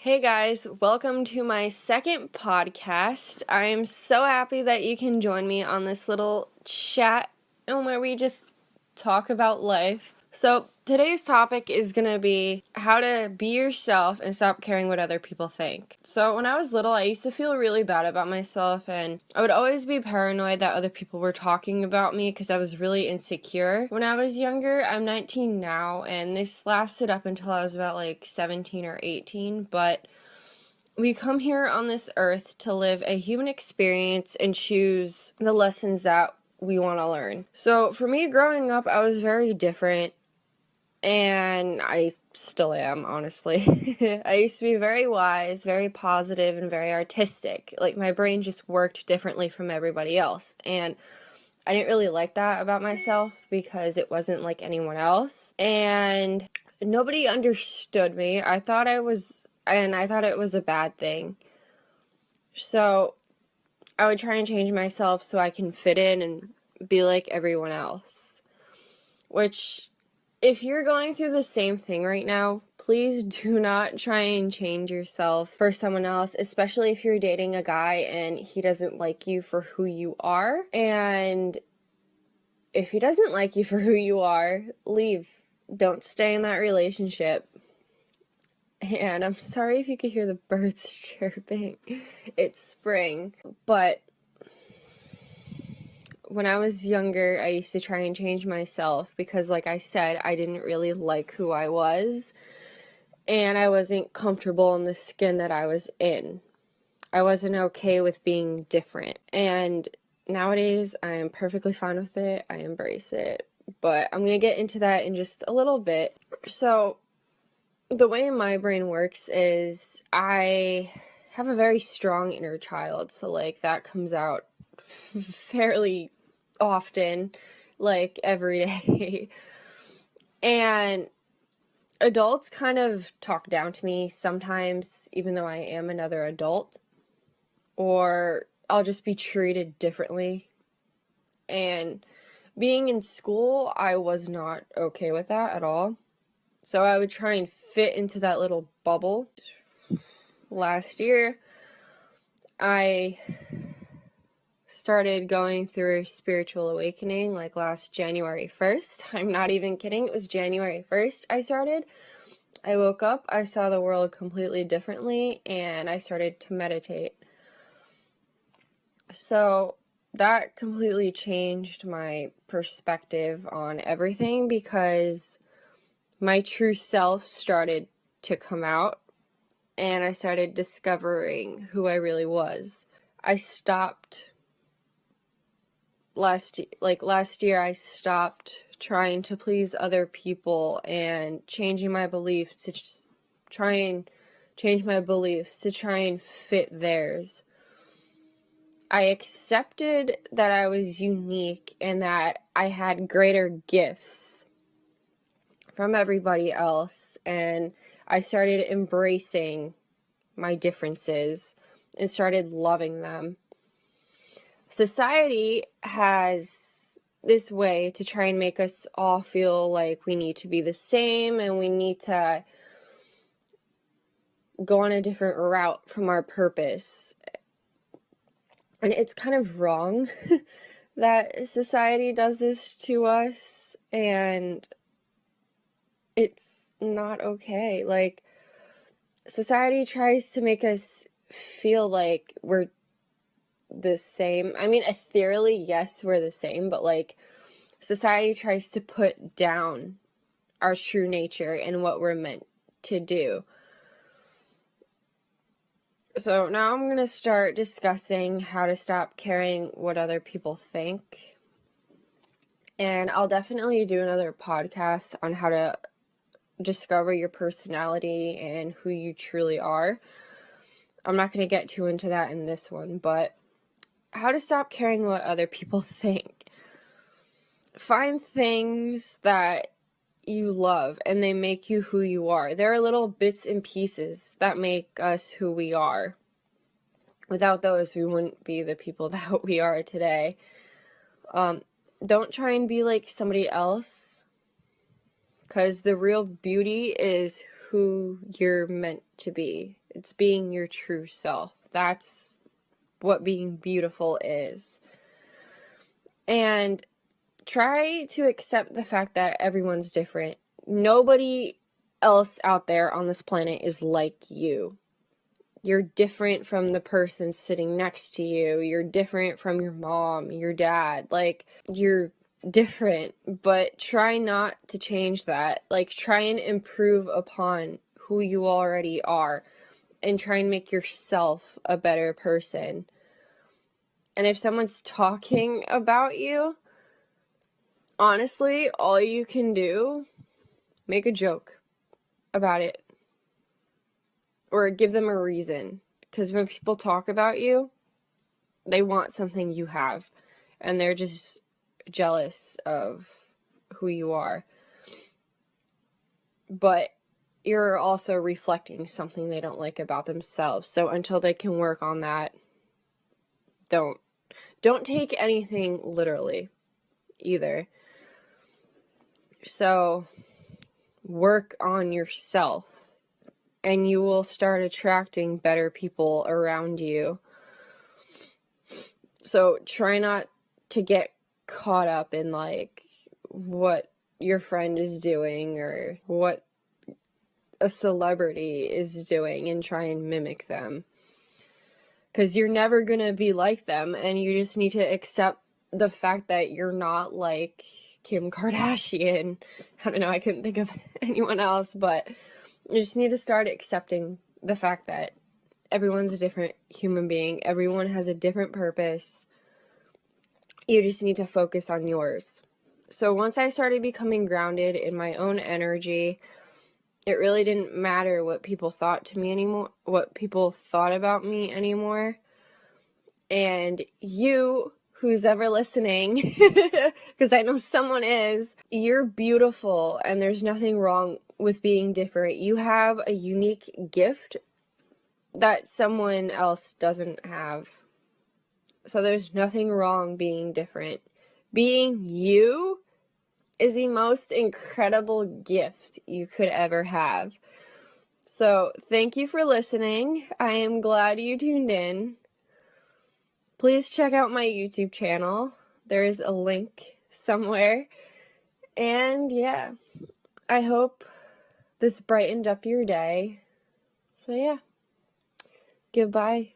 Hey guys, welcome to my second podcast. I'm so happy that you can join me on this little chat and where we just talk about life. So, today's topic is going to be how to be yourself and stop caring what other people think. So, when I was little, I used to feel really bad about myself, and I would always be paranoid that other people were talking about me because I was really insecure. When I was younger, I'm 19 now, and this lasted up until I was about 17 or 18, but we come here on this earth to live a human experience and choose the lessons that we want to learn. So for me, growing up, I was very different, and I still am, honestly. I used to be very wise, very positive, and very artistic. Like, my brain just worked differently from everybody else, and I didn't really like that about myself because it wasn't like anyone else, and nobody understood me. I thought it was a bad thing. So I would try and change myself so I can fit in and be like everyone else. Which, if you're going through the same thing right now, please do not try and change yourself for someone else, especially if you're dating a guy and he doesn't like you for who you are. And if he doesn't like you for who you are, leave. Don't stay in that relationship. And I'm sorry if you could hear the birds chirping. It's spring. But when I was younger, I used to try and change myself because, like I said, I didn't really like who I was, and I wasn't comfortable in the skin that I was in. I wasn't okay with being different, and nowadays I am perfectly fine with it. I embrace it, but I'm gonna get into that in just a little bit. So the way my brain works is I have a very strong inner child, so that comes out fairly often, every day. And adults kind of talk down to me sometimes, even though I am another adult, or I'll just be treated differently. And being in school, I was not okay with that at all. So I would try and fit into that little bubble. Last year, I started going through a spiritual awakening last January 1st. I'm not even kidding. It was January 1st I started. I woke up, I saw the world completely differently, and I started to meditate. So that completely changed my perspective on everything because my true self started to come out, and I started discovering who I really was. I stopped last year I stopped trying to please other people and changing my beliefs to try and change my beliefs to try and fit theirs. I accepted that I was unique and that I had greater gifts from everybody else, and I started embracing my differences and started loving them. Society has this way to try and make us all feel like we need to be the same and we need to go on a different route from our purpose. And it's kind of wrong that society does this to us, and it's not okay. Society tries to make us feel like we're the same. I mean, ethereally, yes, we're the same, but society tries to put down our true nature and what we're meant to do. So now I'm going to start discussing how to stop caring what other people think. And I'll definitely do another podcast on how to discover your personality and who you truly are. I'm not going to get too into that in this one, but how to stop caring what other people think. Find things that you love and they make you who you are. There are little bits and pieces that make us who we are. Without those, we wouldn't be the people that we are today. Don't try and be like somebody else, because the real beauty is who you're meant to be. It's being your true self. That's what being beautiful is. And try to accept the fact that everyone's different. Nobody else out there on this planet is like you. You're different from the person sitting next to you. You're different from your mom, your dad. Like, you're different, but try not to change that. Like, try and improve upon who you already are and try and make yourself a better person. And if someone's talking about you, honestly, all you can do, make a joke about it. Or give them a reason. Because when people talk about you, they want something you have. And they're just jealous of who you are. But you're also reflecting something they don't like about themselves. So until they can work on that, don't take anything literally either. So work on yourself and you will start attracting better people around you. So try not to get caught up in like what your friend is doing or what a celebrity is doing and try and mimic them. Because you're never going to be like them, and you just need to accept the fact that you're not like Kim Kardashian. I don't know, I couldn't think of anyone else, but you just need to start accepting the fact that everyone's a different human being. Everyone has a different purpose. You just need to focus on yours. So once I started becoming grounded in my own energy, it really didn't matter what people thought to me anymore, what people thought about me anymore. And you, who's ever listening, because I know someone is, you're beautiful and there's nothing wrong with being different. You have a unique gift that someone else doesn't have. So there's nothing wrong being different. Being you is the most incredible gift you could ever have. So thank you for listening. I am glad you tuned in. Please check out my YouTube channel. There's a link somewhere. And yeah, I hope this brightened up your day. So yeah, goodbye.